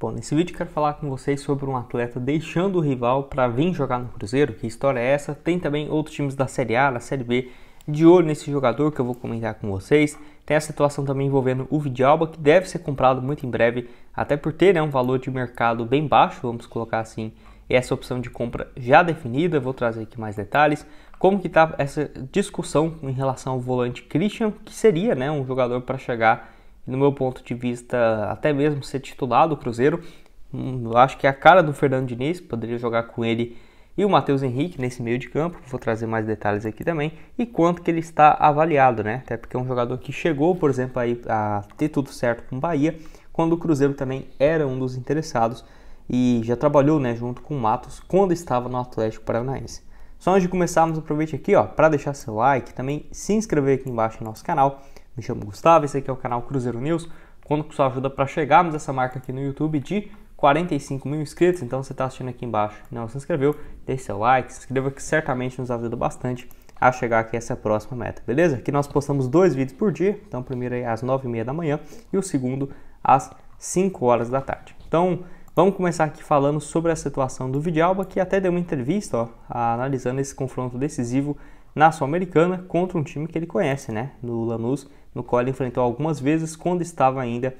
Bom, nesse vídeo eu quero falar com vocês sobre um atleta deixando o rival para vir jogar no Cruzeiro. Que história é essa? Tem também outros times da Série A, da Série B, de olho nesse jogador que eu vou comentar com vocês. Tem a situação também envolvendo o Vidalba, que deve ser comprado muito em breve, até por ter um valor de mercado bem baixo, vamos colocar assim, e essa opção de compra já definida. Vou trazer aqui mais detalhes. Como que está essa discussão em relação ao volante Christian, que seria um jogador para chegar, no meu ponto de vista, até mesmo ser titular do Cruzeiro. Eu acho que é a cara do Fernando Diniz, poderia jogar com ele e o Matheus Henrique nesse meio de campo. Vou trazer mais detalhes aqui também. E quanto que ele está avaliado, Até porque é um jogador que chegou, por exemplo, aí a ter tudo certo com o Bahia, quando o Cruzeiro também era um dos interessados e já trabalhou, junto com o Matos, quando estava no Atlético Paranaense. Só antes de começarmos, aproveite aqui, para deixar seu like, também se inscrever aqui embaixo no nosso canal. Me chamo Gustavo, esse aqui é o canal Cruzeiro News, conto com sua ajuda para chegarmos a essa marca aqui no YouTube de 45 mil inscritos. Então, você está assistindo aqui embaixo e não se inscreveu, deixe seu like, se inscreva, que certamente nos ajuda bastante a chegar aqui a essa próxima meta, beleza? Aqui nós postamos 2 vídeos por dia, então o primeiro é às 9h30 da manhã e o segundo às 5 horas da tarde. Então, vamos começar aqui falando sobre a situação do Vidalba, que até deu uma entrevista, analisando esse confronto decisivo na Sul-Americana contra um time que ele conhece, no Lanús, no qual ele enfrentou algumas vezes quando estava ainda,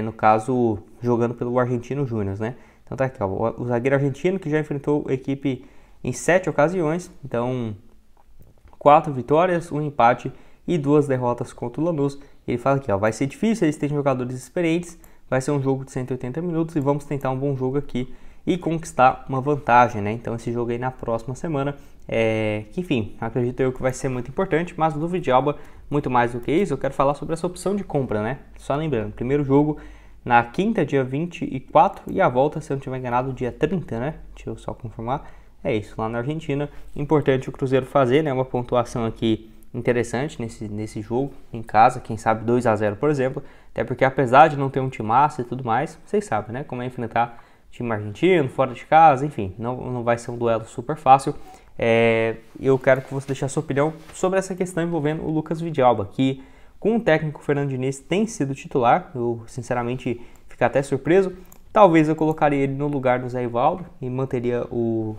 no caso, jogando pelo Argentino Júnior, Então tá aqui, o zagueiro argentino que já enfrentou a equipe em 7 ocasiões, então 4 vitórias, 1 empate e 2 derrotas contra o Lanús. Ele fala aqui, vai ser difícil, eles têm jogadores experientes, vai ser um jogo de 180 minutos e vamos tentar um bom jogo aqui e conquistar uma vantagem, Então esse jogo aí na próxima semana, que enfim, acredito eu que vai ser muito importante, mas do Vidalba, muito mais do que isso, eu quero falar sobre essa opção de compra, Só lembrando, primeiro jogo na quinta, dia 24, e a volta, se eu não estiver enganado, dia 30, Deixa eu só confirmar, é isso, lá na Argentina. Importante o Cruzeiro fazer, uma pontuação aqui interessante nesse jogo, em casa, quem sabe 2-0, por exemplo, até porque apesar de não ter um timaço e tudo mais, vocês sabem, como é enfrentar time argentino, fora de casa, enfim, não vai ser um duelo super fácil. Eu quero que você deixe a sua opinião sobre essa questão envolvendo o Lucas Vidalba, que com o técnico Fernando Diniz tem sido titular. Eu sinceramente fico até surpreso. Talvez eu colocaria ele no lugar do Zé Ivaldo e manteria o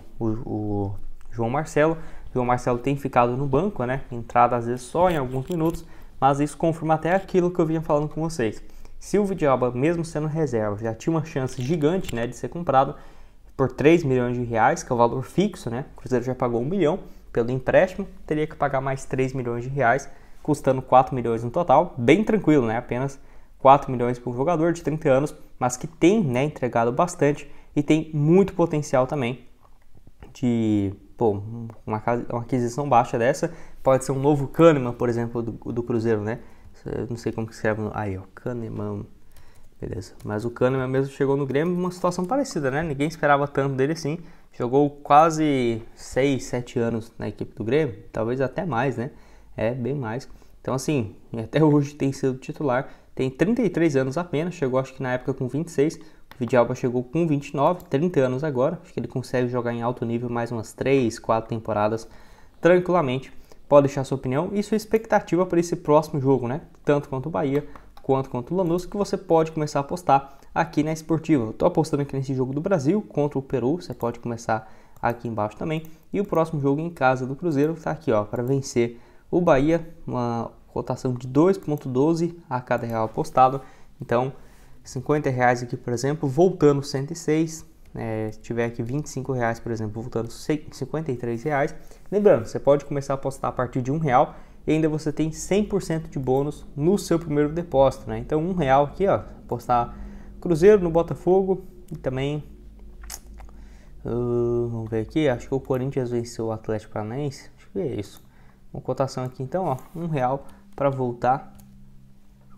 João Marcelo. O João Marcelo tem ficado no banco, entrada às vezes só em alguns minutos, mas isso confirma até aquilo que eu vinha falando com vocês. Se o Vidalba, mesmo sendo reserva, já tinha uma chance gigante, de ser comprado por 3 milhões de reais, que é o valor fixo, O Cruzeiro já pagou 1 milhão pelo empréstimo, teria que pagar mais 3 milhões de reais, custando 4 milhões no total, bem tranquilo, Apenas 4 milhões por jogador de 30 anos, mas que tem, entregado bastante e tem muito potencial também de, uma aquisição baixa dessa, pode ser um novo Kahneman, por exemplo, do Cruzeiro, Eu não sei como que escreve, Kahneman, beleza, mas o Kahneman mesmo chegou no Grêmio numa situação parecida, Ninguém esperava tanto dele assim, jogou quase 6, 7 anos na equipe do Grêmio, talvez até mais, bem mais. Então assim, até hoje tem sido titular, tem 33 anos apenas, chegou acho que na época com 26, o Vidalba chegou com 29, 30 anos agora, acho que ele consegue jogar em alto nível mais umas 3, 4 temporadas tranquilamente. Pode deixar sua opinião e sua expectativa para esse próximo jogo, Tanto contra o Bahia quanto contra o Lanús, que você pode começar a apostar aqui na Esportiva. Estou apostando aqui nesse jogo do Brasil contra o Peru, você pode começar aqui embaixo também. E o próximo jogo em casa do Cruzeiro está aqui, para vencer o Bahia, uma cotação de 2,12 a cada real apostado. Então, R$50 aqui, por exemplo, voltando 106. Se tiver aqui R$25, por exemplo, voltando R$53. Lembrando, você pode começar a apostar a partir de R$1 e ainda você tem 100% de bônus no seu primeiro depósito, Então, R$1 aqui, apostar Cruzeiro no Botafogo e também, vamos ver aqui, acho que o Corinthians venceu o Atlético Paranaense, acho que é isso. Uma cotação aqui, então, R$1 para voltar,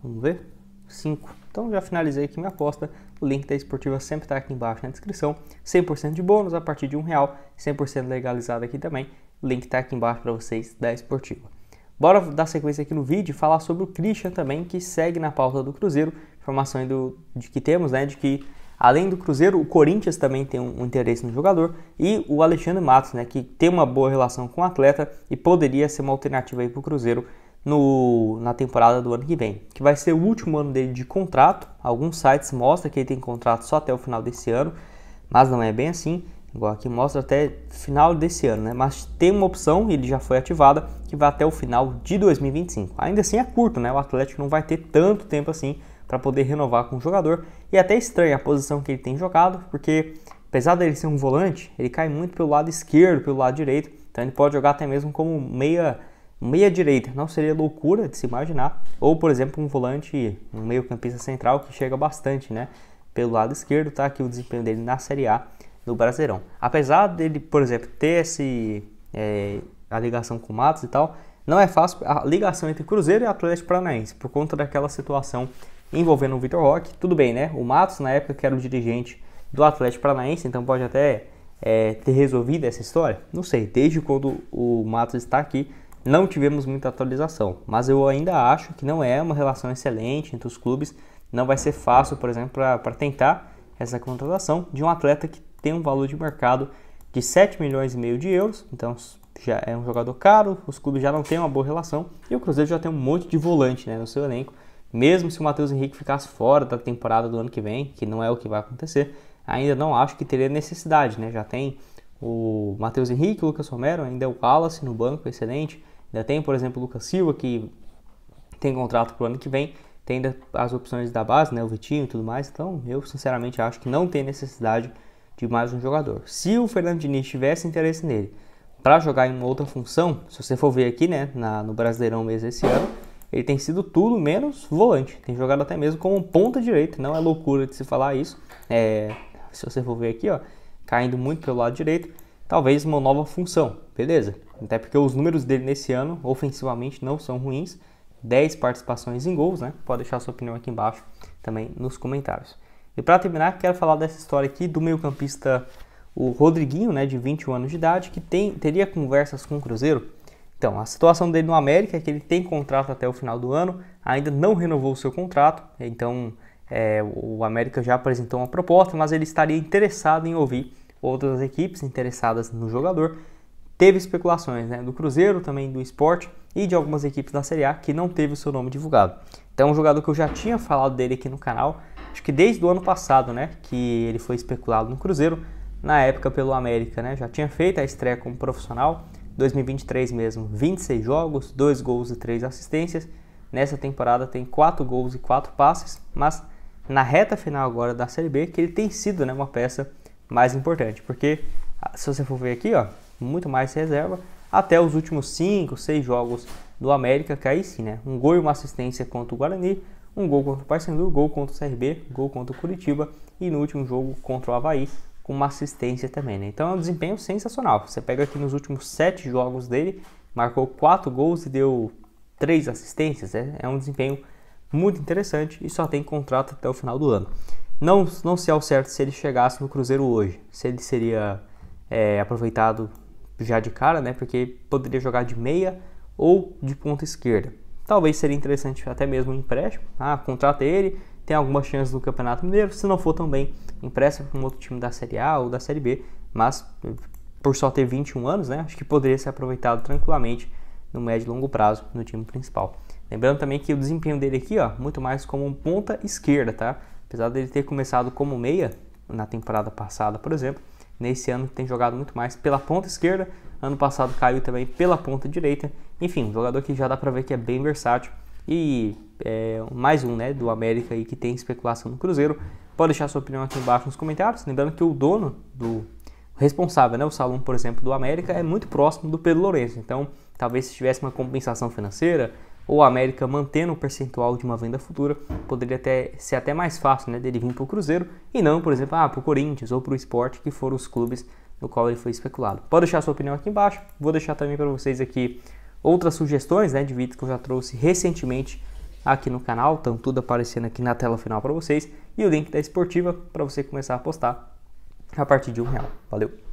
vamos ver, 5. Então, já finalizei aqui minha aposta. O link da Esportiva sempre está aqui embaixo na descrição. 100% de bônus a partir de R$1, 100% legalizado aqui também. O link está aqui embaixo para vocês da Esportiva. Bora dar sequência aqui no vídeo e falar sobre o Christian também, que segue na pauta do Cruzeiro. Informação aí de que temos, de que além do Cruzeiro, o Corinthians também tem um interesse no jogador. E o Alexandre Matos, que tem uma boa relação com o atleta e poderia ser uma alternativa aí para o Cruzeiro na temporada do ano que vem, que vai ser o último ano dele de contrato. Alguns sites mostram que ele tem contrato só até o final desse ano, mas não é bem assim, igual aqui mostra até final desse ano, né? Mas tem uma opção, ele já foi ativada, que vai até o final de 2025. Ainda assim é curto, né? O Atlético não vai ter tanto tempo assim para poder renovar com o jogador, e é até estranha a posição que ele tem jogado, porque apesar dele ser um volante, ele cai muito pelo lado esquerdo, pelo lado direito, então ele pode jogar até mesmo como meia direita. Não seria loucura de se imaginar, ou por exemplo um volante, um meio campista central que chega bastante, né, pelo lado esquerdo. Tá aqui o desempenho dele na Série A do Brasileirão. Apesar dele, por exemplo, ter a ligação com o Matos e tal, não é fácil a ligação entre Cruzeiro e Atlético Paranaense, por conta daquela situação envolvendo o Vitor Roque. Tudo bem, né, o Matos na época que era o dirigente do Atlético Paranaense, então pode até ter resolvido essa história, não sei. Desde quando o Matos está aqui, não tivemos muita atualização, mas eu ainda acho que não é uma relação excelente entre os clubes. Não vai ser fácil, por exemplo, para tentar essa contratação de um atleta que tem um valor de mercado de 7,5 milhões de euros, então já é um jogador caro, os clubes já não têm uma boa relação, e o Cruzeiro já tem um monte de volante, né, no seu elenco. Mesmo se o Matheus Henrique ficasse fora da temporada do ano que vem, que não é o que vai acontecer, ainda não acho que teria necessidade, né? Já tem o Matheus Henrique, o Lucas Romero, ainda é o Wallace no banco, excelente. Ainda tem, por exemplo, o Lucas Silva, que tem contrato para o ano que vem. Tem ainda as opções da base, né? O Vitinho e tudo mais. Então, eu sinceramente acho que não tem necessidade de mais um jogador. Se o Fernando Diniz tivesse interesse nele para jogar em uma outra função, se você for ver aqui, né, no Brasileirão mesmo esse ano, ele tem sido tudo menos volante. Tem jogado até mesmo como ponta direita. Não é loucura de se falar isso. Se você for ver aqui, ó, caindo muito pelo lado direito, talvez uma nova função, beleza? Até porque os números dele nesse ano, ofensivamente, não são ruins. 10 participações em gols, né? Pode deixar sua opinião aqui embaixo também nos comentários. E para terminar, quero falar dessa história aqui do meio-campista, o Rodriguinho, né, de 21 anos de idade, que teria conversas com o Cruzeiro. Então, a situação dele no América é que ele tem contrato até o final do ano, ainda não renovou o seu contrato, então o América já apresentou uma proposta, mas ele estaria interessado em ouvir outras equipes interessadas no jogador. Teve especulações, né, do Cruzeiro, também do Sport e de algumas equipes da Série A que não teve o seu nome divulgado. Então, um jogador que eu já tinha falado dele aqui no canal, acho que desde o ano passado, né, que ele foi especulado no Cruzeiro, na época pelo América, né, já tinha feito a estreia como profissional, 2023 mesmo, 26 jogos, 2 gols e 3 assistências. Nessa temporada tem 4 gols e 4 passes, mas na reta final agora da Série B que ele tem sido, né, uma peça mais importante, porque se você for ver aqui, ó, muito mais reserva, até os últimos 5, 6 jogos do América, que aí sim, né, um gol e uma assistência contra o Guarani, um gol contra o Paysandu, gol contra o CRB, gol contra o Curitiba e no último jogo contra o Avaí, com uma assistência também, né? Então é um desempenho sensacional. Você pega aqui nos últimos 7 jogos dele, marcou 4 gols e deu 3 assistências, é um desempenho muito interessante e só tem contrato até o final do ano. Não sei ao certo se ele chegasse no Cruzeiro hoje, se ele seria aproveitado já de cara, né? Porque poderia jogar de meia ou de ponta esquerda. Talvez seria interessante até mesmo um empréstimo. Contrata ele, tem algumas chances no Campeonato Mineiro, se não for também, empresta para um outro time da Série A ou da Série B, mas por só ter 21 anos, né, acho que poderia ser aproveitado tranquilamente no médio e longo prazo no time principal. Lembrando também que o desempenho dele aqui, ó, muito mais como um ponta esquerda, tá? Apesar dele ter começado como meia na temporada passada, por exemplo, nesse ano tem jogado muito mais pela ponta esquerda, ano passado caiu também pela ponta direita. Enfim, um jogador que já dá para ver que é bem versátil. E mais um, né, do América aí que tem especulação no Cruzeiro. Pode deixar sua opinião aqui embaixo nos comentários. Lembrando que o dono, o responsável, né, o Salom, por exemplo, do América, é muito próximo do Pedro Lourenço. Então, talvez se tivesse uma compensação financeira ou a América mantendo o percentual de uma venda futura, poderia ser até mais fácil, né, dele vir para o Cruzeiro e não, por exemplo, para o Corinthians ou para o Sport, que foram os clubes no qual ele foi especulado. Pode deixar sua opinião aqui embaixo. Vou deixar também para vocês aqui outras sugestões, né, de vídeos que eu já trouxe recentemente aqui no canal, estão tudo aparecendo aqui na tela final para vocês, e o link da Esportiva para você começar a apostar a partir de R$1. Valeu!